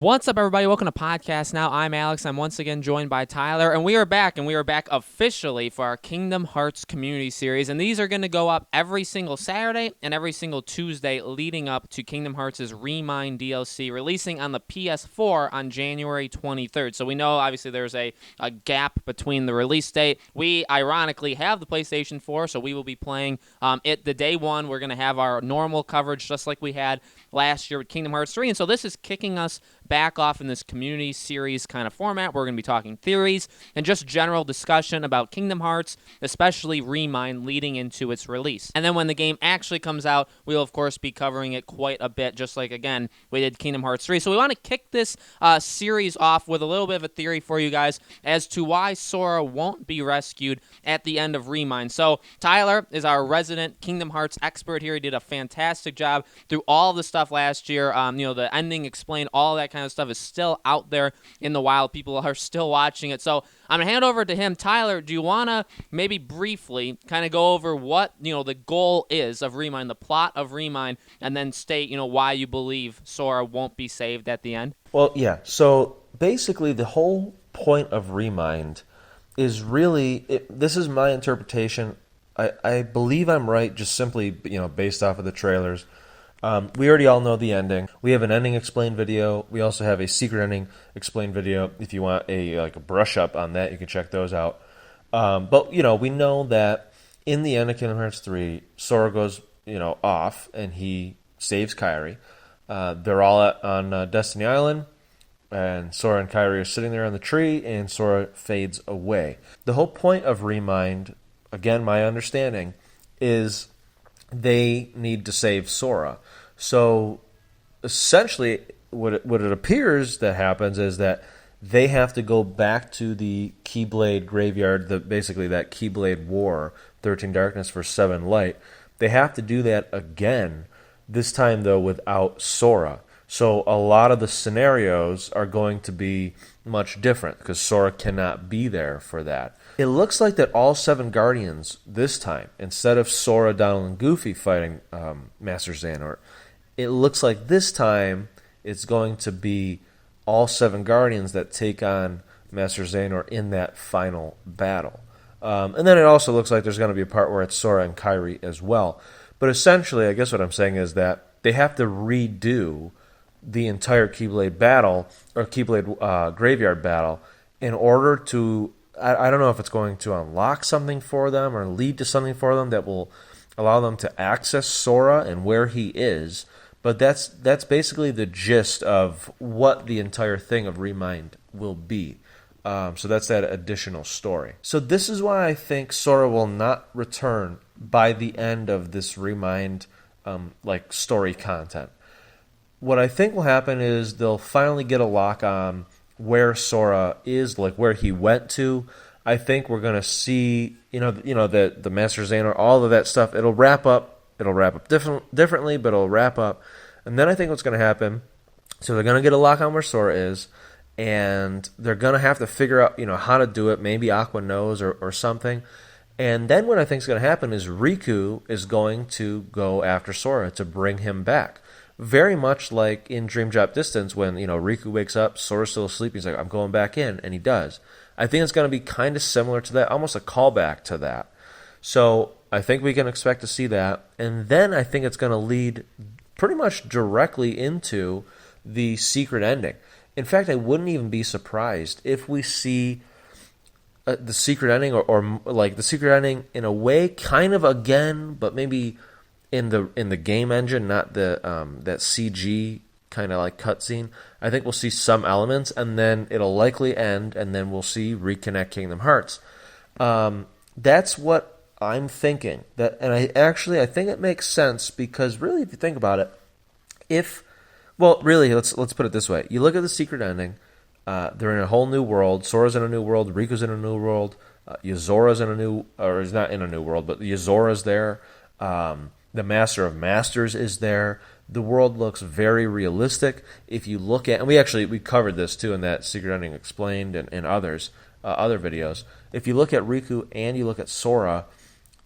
What's up, everybody? Welcome to Podcast Now. I'm Alex. I'm once again joined by Tyler, and we are back officially for our Kingdom Hearts Community Series, and these are going to go up every single Saturday and every single Tuesday leading up to Kingdom Hearts' ReMind DLC releasing on the PS4 on January 23rd. So we know, obviously, there's a gap between the release date. We, ironically, have the PlayStation 4, so we will be playing it the day one. We're going to have our normal coverage just like we had last year with Kingdom Hearts 3, and so this is kicking us back off in this community series kind of format. We're going to be talking theories and just general discussion about Kingdom Hearts, especially ReMind leading into its release. And then when the game actually comes out, we'll of course be covering it quite a bit, just like, again, we did Kingdom Hearts 3. So we want to kick this series off with a little bit of a theory for you guys as to why Sora won't be rescued at the end of ReMind. So Tyler is our resident Kingdom Hearts expert here. He did a fantastic job through all the stuff last year. The ending explained, all that kind of stuff is still out there in the wild. People are still watching it. So I'm going to hand over to him. Tyler, do you want to maybe briefly kind of go over what, the goal is of ReMind, the plot of ReMind, and then state, why you believe Sora won't be saved at the end? Well, yeah. So basically the whole point of ReMind is really, this is my interpretation. I believe I'm right just simply, based off of the trailers. We already all know the ending. We have an ending explained video. We also have a secret ending explained video. If you want a brush up on that, you can check those out. But we know that in the end of Kingdom Hearts 3, Sora goes off and he saves Kairi. They're all on Destiny Island, and Sora and Kairi are sitting there on the tree, and Sora fades away. The whole point of ReMind, again, my understanding, is they need to save Sora. So essentially what it appears that happens is that they have to go back to the Keyblade graveyard, basically that Keyblade War, 13 Darkness for 7 Light. They have to do that again, this time though without Sora. So a lot of the scenarios are going to be much different because Sora cannot be there for that. It looks like that all 7 Guardians this time, instead of Sora, Donald, and Goofy fighting Master Xehanort, it looks like this time it's going to be all 7 Guardians that take on Master Xehanort in that final battle. And then it also looks like there's going to be a part where it's Sora and Kairi as well. But essentially, I guess what I'm saying is that they have to redo the entire Keyblade battle, or Keyblade graveyard battle, in order to, I don't know if it's going to unlock something for them or lead to something for them that will allow them to access Sora and where he is, but that's basically the gist of what the entire thing of ReMind will be. So that's that additional story. So this is why I think Sora will not return by the end of this ReMind story content. What I think will happen is they'll finally get a lock on where Sora is, like where he went to. I think we're gonna see, the Master Xehanort, all of that stuff. It'll wrap up. It'll wrap up differently, but it'll wrap up. And then I think what's gonna happen. So they're gonna get a lock on where Sora is, and they're gonna have to figure out, how to do it. Maybe Aqua knows or something. And then what I think is gonna happen is Riku is going to go after Sora to bring him back. Very much like in Dream Drop Distance when, Riku wakes up, Sora's still asleep, he's like, I'm going back in, and he does. I think it's going to be kind of similar to that, almost a callback to that. So I think we can expect to see that, and then I think it's going to lead pretty much directly into the secret ending. In fact, I wouldn't even be surprised if we see the secret ending, or like the secret ending in a way kind of again, but maybe in the game engine, not the that CG kind of like cutscene. I think we'll see some elements, and then it'll likely end, and then we'll see Reconnect Kingdom Hearts. That's what I'm thinking. And I think it makes sense because really, if you think about it, let's put it this way: you look at the secret ending. They're in a whole new world. Sora's in a new world. Riku's in a new world. Yazora's in a new, or is not in a new world, but Yazora's there. The Master of Masters is there. The world looks very realistic. If you look at, and we covered this too in that Secret Ending Explained and other videos. If you look at Riku and you look at Sora,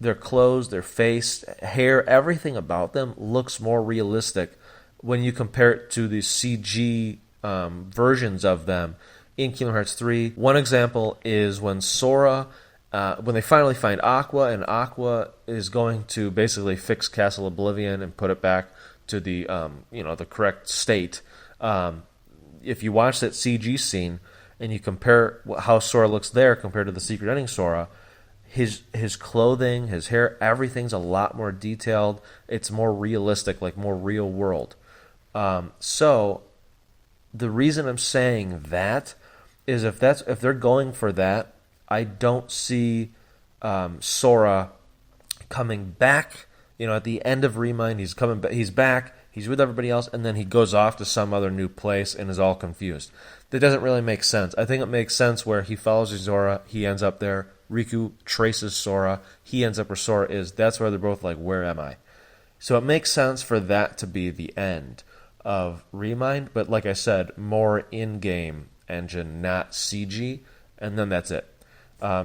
their clothes, their face, hair, everything about them looks more realistic when you compare it to the CG versions of them in Kingdom Hearts 3. One example is when Sora, when they finally find Aqua, and Aqua is going to basically fix Castle Oblivion and put it back to the the correct state. If you watch that CG scene and you compare how Sora looks there compared to the Secret Ending Sora, his clothing, his hair, everything's a lot more detailed. It's more realistic, like more real world. So the reason I'm saying that is if they're going for that, I don't see Sora coming back. At the end of ReMind, he's coming back. He's back. He's with everybody else, and then he goes off to some other new place and is all confused. That doesn't really make sense. I think it makes sense where he follows Zora, he ends up there. Riku traces Sora, he ends up where Sora is. That's where they're both like, where am I? So it makes sense for that to be the end of ReMind, but like I said, more in-game engine, not CG, and then that's it.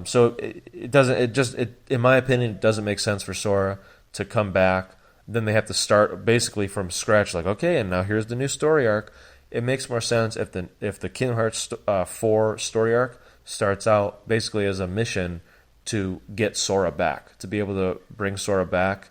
So it doesn't. In my opinion, it doesn't make sense for Sora to come back. Then they have to start basically from scratch. Like, okay, and now here's the new story arc. It makes more sense if the Kingdom Hearts 4 story arc starts out basically as a mission to get Sora back, to be able to bring Sora back.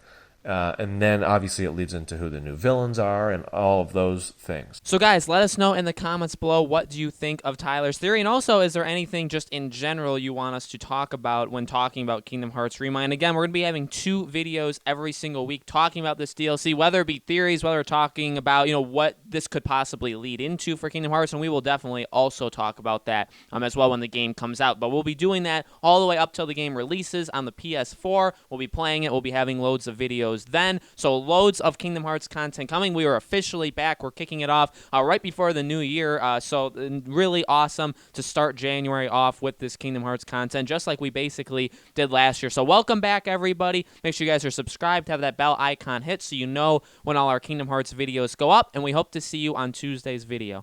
And then obviously it leads into who the new villains are and all of those things. So guys, let us know in the comments below, what do you think of Tyler's theory? And also, is there anything just in general you want us to talk about when talking about Kingdom Hearts ReMind? Again, we're going to be having 2 videos every single week talking about this DLC, whether it be theories, whether we're talking about what this could possibly lead into for Kingdom Hearts, and we will definitely also talk about that as well when the game comes out. But we'll be doing that all the way up till the game releases on the PS4. We'll be playing it. We'll be having loads of videos then. So loads of Kingdom Hearts content coming. We are officially back. We're kicking it off right before the new year. So really awesome to start January off with this Kingdom Hearts content, just like we basically did last year. So welcome back, everybody. Make sure you guys are subscribed, have that bell icon hit so you know when all our Kingdom Hearts videos go up. And we hope to see you on Tuesday's video.